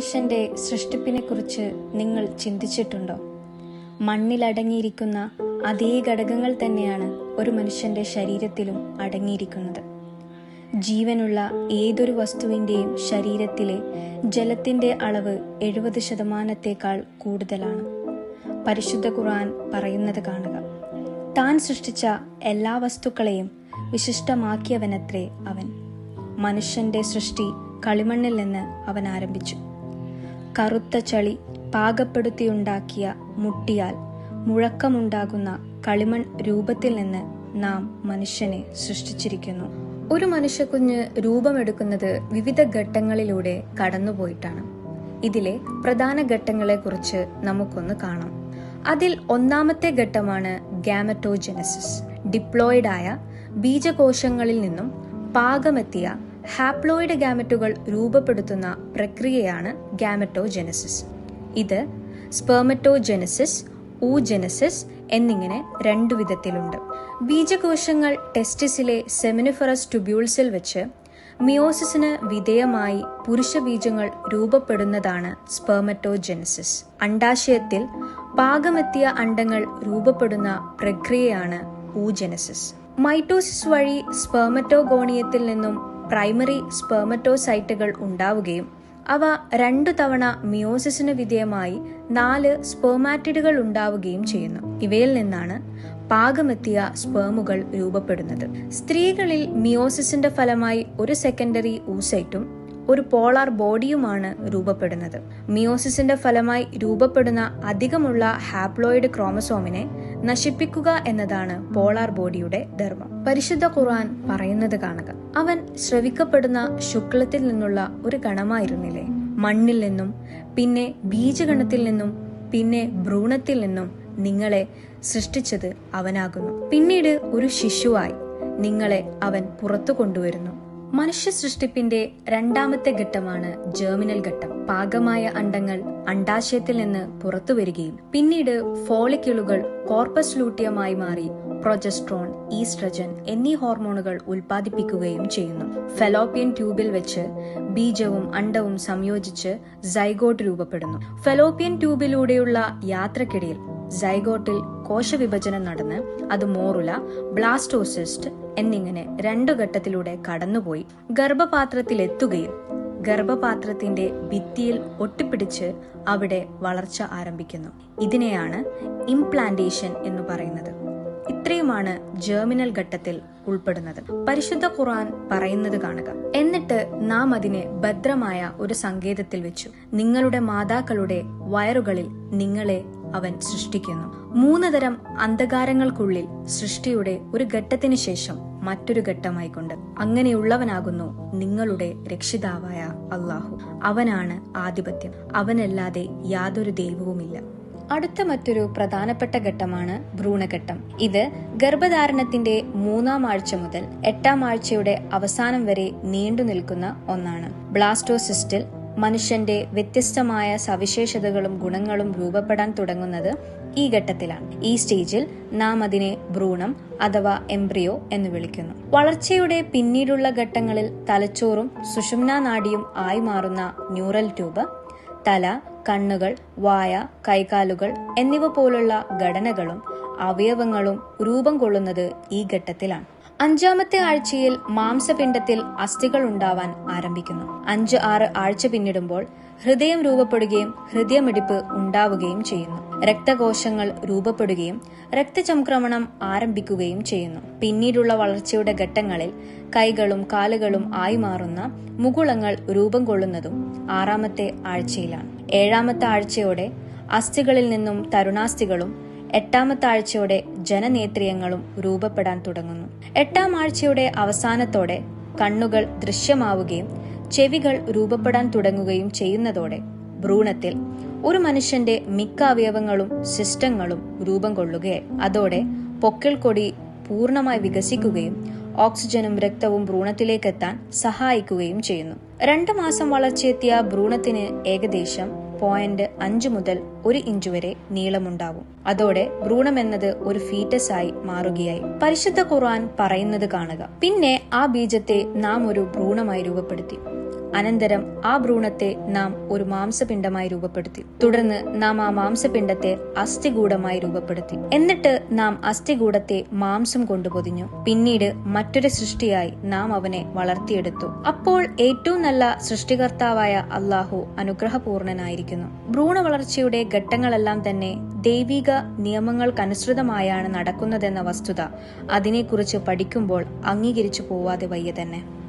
മനുഷ്യന്റെ സൃഷ്ടിപ്പിനെക്കുറിച്ച് നിങ്ങൾ ചിന്തിച്ചിട്ടുണ്ടോ? മണ്ണിലടങ്ങിയിരിക്കുന്ന അതേ ഘടകങ്ങൾ തന്നെയാണ് ഒരു മനുഷ്യന്റെ ശരീരത്തിലും അടങ്ങിയിരിക്കുന്നത്. ജീവനുള്ള ഏതൊരു വസ്തുവിൻ്റെയും ശരീരത്തിലെ ജലത്തിന്റെ അളവ് 70% കൂടുതലാണ്. പരിശുദ്ധ ഖുർആൻ പറയുന്നത് കാണുക. താൻ സൃഷ്ടിച്ച എല്ലാ വസ്തുക്കളെയും വിശിഷ്ടമാക്കിയവനത്രേ അവൻ. മനുഷ്യന്റെ സൃഷ്ടി കളിമണ്ണിൽ നിന്ന് അവൻ ആരംഭിച്ചു. കറുത്ത ചളി പാകപ്പെടുത്തിയുണ്ടാക്കിയ മുട്ടിയാൽ മുഴക്കമുണ്ടാകുന്ന കളിമൺ രൂപത്തിൽ നിന്ന് നാം മനുഷ്യനെ സൃഷ്ടിച്ചിരിക്കുന്നു. ഒരു മനുഷ്യക്കുഞ്ഞ് രൂപമെടുക്കുന്നത് വിവിധ ഘട്ടങ്ങളിലൂടെ കടന്നുപോയിട്ടാണ്. ഇതിലെ പ്രധാന ഘട്ടങ്ങളെക്കുറിച്ച് നമുക്കൊന്ന് കാണാം. അതിൽ ഒന്നാമത്തെ ഘട്ടമാണ് ഗാമറ്റോജെനസിസ്. ഡിപ്ലോയിഡായ ബീജകോശങ്ങളിൽ നിന്നും പാകമെത്തിയ ഹാപ്ലോയിഡ് ഗാമറ്റുകൾ രൂപപ്പെടുത്തുന്ന പ്രക്രിയയാണ് ഗാമറ്റോജെനസിസ്. ഇത് സ്പെർമറ്റോജെനസിസ്, ഊജെനസിസ് എന്നിങ്ങനെ 2 വിധത്തിലുണ്ട്. ബീജകോശങ്ങൾ ടെസ്റ്റിസിലെ സെമിനിഫറസ് ട്യൂബ്യൂൾസിൽ വെച്ച് മിയോസിസിന് വിധേയമായി പുരുഷ ബീജങ്ങൾ രൂപപ്പെടുന്നതാണ് സ്പെർമറ്റോജെനസിസ്. അണ്ഡാശയത്തിൽ പാകമെത്തിയ അണ്ഡങ്ങൾ രൂപപ്പെടുന്ന പ്രക്രിയയാണ് ഊജെനസിസ്. മൈറ്റോസിസ് വഴി സ്പെർമറ്റോഗോണിയത്തിൽ നിന്നും പ്രൈമറി സ്പെർമറ്റോസൈറ്റുകൾ ഉണ്ടാവുകയും അവ 2 തവണ മിയോസിസിന് വിധേയമായി 4 സ്പെർമാറ്റിഡുകൾ ഉണ്ടാവുകയും ചെയ്യുന്നു. ഇവയിൽ നിന്നാണ് പാകമെത്തിയ സ്പേമുകൾ രൂപപ്പെടുന്നത്. സ്ത്രീകളിൽ മിയോസിസിന്റെ ഫലമായി ഒരു സെക്കൻഡറി ഊസൈറ്റും ഒരു പോളാർ ബോഡിയുമാണ് രൂപപ്പെടുന്നത്. മിയോസിസിന്റെ ഫലമായി രൂപപ്പെടുന്ന അധികമുള്ള ഹാപ്ലോയിഡ് ക്രോമസോമിനെ നശിപ്പിക്കുക എന്നതാണ് പോളാർ ബോഡിയുടെ ധർമ്മം. പരിശുദ്ധ ഖുർആൻ പറയുന്നത് കാണുക. അവൻ ശ്രവിക്കപ്പെടുന്ന ശുക്ലത്തിൽ നിന്നുള്ള ഒരു ഗണമായിരുന്നില്ലേ? മണ്ണിൽ നിന്നും, പിന്നെ ബീജഗണത്തിൽ നിന്നും, പിന്നെ ഭ്രൂണത്തിൽ നിന്നും നിങ്ങളെ സൃഷ്ടിച്ചത് അവനാകുന്നു. പിന്നീട് ഒരു ശിശുവായി നിങ്ങളെ അവൻ പുറത്തു കൊണ്ടുവരുന്നു. മനുഷ്യ സൃഷ്ടിപ്പിന്റെ 2ാമത്തെ ഘട്ടമാണ് ജേർമിനൽ ഘട്ടം. പാകമായ അണ്ഡങ്ങൾ അണ്ഡാശയത്തിൽ നിന്ന് പുറത്തു വരികയും പിന്നീട് ഫോളിക്യുളുകൾ കോർപ്പസ് ലൂട്ടിയമായി മാറി പ്രൊജസ്ട്രോൺ, ഈസ്ട്രജൻ എന്നീ ഹോർമോണുകൾ ഉൽപ്പാദിപ്പിക്കുകയും ചെയ്യുന്നു. ഫെലോപ്പിയൻ ട്യൂബിൽ വെച്ച് ബീജവും അണ്ഡവും സംയോജിച്ച് സൈഗോട്ട് രൂപപ്പെടുന്നു. ഫെലോപ്പിയൻ ട്യൂബിലൂടെയുള്ള യാത്രക്കിടയിൽ സൈഗോട്ടിൽ കോശവിഭജനം നടന്ന് അത് മോറുല, ബ്ലാസ്റ്റോസിസ്റ്റ് എന്നിങ്ങനെ 2 ഘട്ടത്തിലൂടെ കടന്നുപോയി ഗർഭപാത്രത്തിലെത്തുകയും ഗർഭപാത്രത്തിന്റെ ഭിത്തിയിൽ ഒട്ടിപ്പിടിച്ച് അവിടെ വളർച്ച ആരംഭിക്കുന്നു. ഇതിനെയാണ് ഇംപ്ലാന്റേഷൻ എന്ന് പറയുന്നത്. ഇത്രയുമാണ് ജേർമിനൽ ഘട്ടത്തിൽ ഉൾപ്പെടുന്നത്. പരിശുദ്ധ ഖുർആൻ പറയുന്നത് കാണുക. എന്നിട്ട് നാം അതിനെ ഭദ്രമായ ഒരു സങ്കേതത്തിൽ വെച്ചു. നിങ്ങളുടെ മാതാക്കളുടെ വയറുകളിൽ നിങ്ങളെ അവൻ സൃഷ്ടിക്കുന്നു. 3 തരം അന്ധകാരങ്ങൾക്കുള്ളിൽ സൃഷ്ടിയുടെ ഒരു ഘട്ടത്തിന് ശേഷം മറ്റൊരു ഘട്ടമായിക്കൊണ്ട് അങ്ങനെയുള്ളവനാകുന്നു നിങ്ങളുടെ രക്ഷിതാവായ അല്ലാഹു. അവനാണ് ആധിപത്യം. അവനല്ലാതെ യാതൊരു ദൈവവുമില്ല. അടുത്ത മറ്റൊരു പ്രധാനപ്പെട്ട ഘട്ടമാണ് ഭ്രൂണഘട്ടം. ഇത് ഗർഭധാരണത്തിന്റെ 3ാം ആഴ്ച മുതൽ 8ാം ആഴ്ചയുടെ അവസാനം വരെ നീണ്ടു നിൽക്കുന്ന ഒന്നാണ്. ബ്ലാസ്റ്റോസിസ്റ്റിൽ മനുഷ്യന്റെ വ്യത്യസ്തമായ സവിശേഷതകളും ഗുണങ്ങളും രൂപപ്പെടാൻ തുടങ്ങുന്നത് ഈ ഘട്ടത്തിലാണ്. ഈ സ്റ്റേജിൽ നാം അതിനെ ഭ്രൂണം അഥവാ എംബ്രിയോ എന്ന് വിളിക്കുന്നു. വളർച്ചയുടെ പിന്നീടുള്ള ഘട്ടങ്ങളിൽ തലച്ചോറും സുഷുമ്നാ നാഡിയും ആയി മാറുന്ന ന്യൂറൽ ട്യൂബ്, തല, കണ്ണുകൾ, വായ, കൈകാലുകൾ എന്നിവ പോലുള്ള ഘടനകളും അവയവങ്ങളും രൂപം കൊള്ളുന്നത് ഈ ഘട്ടത്തിലാണ്. 5ാമത്തെ ആഴ്ചയിൽ മാംസപിണ്ഡത്തിൽ അസ്ഥികൾ ഉണ്ടാവാൻ ആരംഭിക്കുന്നു. 5-6 ആഴ്ച പിന്നിടുമ്പോൾ ഹൃദയം രൂപപ്പെടുകയും ഹൃദയമിടിപ്പ് ഉണ്ടാവുകയും ചെയ്യുന്നു. രക്തകോശങ്ങൾ രൂപപ്പെടുകയും രക്തചംക്രമണം ആരംഭിക്കുകയും ചെയ്യുന്നു. പിന്നീടുള്ള വളർച്ചയുടെ ഘട്ടങ്ങളിൽ കൈകളും കാലുകളും ആയി മാറുന്ന മുകുളങ്ങൾ രൂപം കൊള്ളുന്നതും 6ാമത്തെ ആഴ്ചയിലാണ്. 7ാമത്തെ ആഴ്ചയോടെ അസ്ഥികളിൽ നിന്നും തരുണാസ്ഥികളും 8ാമത്തെ ആഴ്ചയോടെ ജനനേത്രിയങ്ങളും രൂപപ്പെടാൻ തുടങ്ങുന്നു. 8ാം ആഴ്ചയുടെ അവസാനത്തോടെ കണ്ണുകൾ ദൃശ്യമാവുകയും ചെവികൾ രൂപപ്പെടാൻ തുടങ്ങുകയും ചെയ്യുന്നതോടെ ഭ്രൂണത്തിൽ ഒരു മനുഷ്യന്റെ മിക്ക അവയവങ്ങളും സിസ്റ്റങ്ങളും രൂപം കൊള്ളുകയായി. അതോടെ പൊക്കിൾ കൊടി പൂർണ്ണമായി വികസിക്കുകയും ഓക്സിജനും രക്തവും ഭ്രൂണത്തിലേക്ക് എത്താൻ സഹായിക്കുകയും ചെയ്യുന്നു. 2 മാസം വളർച്ചയെത്തിയ ഭ്രൂണത്തിന് ഏകദേശം 0.5 മുതൽ 1 ഇഞ്ച് വരെ നീളമുണ്ടാവും. അതോടെ ഭ്രൂണം എന്നത് ഒരു ഫീറ്റസ് ആയി മാറുകയായി. പരിശുദ്ധ ഖുർആൻ പറയുന്നത് കാണുക. പിന്നെ ആ ബീജത്തെ നാം ഒരു ഭ്രൂണമായി രൂപപ്പെടുത്തി. അനന്തരം ആ ഭ്രൂണത്തെ നാം ഒരു മാംസപിണ്ഡമായി രൂപപ്പെടുത്തി. തുടർന്ന് നാം ആ മാംസപിണ്ഡത്തെ അസ്ഥികൂടമായി രൂപപ്പെടുത്തി. എന്നിട്ട് നാം അസ്ഥികൂടത്തെ മാംസം കൊണ്ട് പൊതിഞ്ഞു. പിന്നീട് മറ്റൊരു സൃഷ്ടിയായി നാം അവനെ വളർത്തിയെടുത്തു. അപ്പോൾ ഏറ്റവും നല്ല സൃഷ്ടികർത്താവായ അല്ലാഹു അനുഗ്രഹപൂർണനായിരിക്കുന്നു. ഭ്രൂണ വളർച്ചയുടെ ഘട്ടങ്ങളെല്ലാം തന്നെ ദൈവിക നിയമങ്ങൾക്കനുസൃതമായാണ് നടക്കുന്നതെന്ന വസ്തുത അതിനെക്കുറിച്ച് പഠിക്കുമ്പോൾ അംഗീകരിച്ചു പോവാതെ വയ്യ തന്നെ.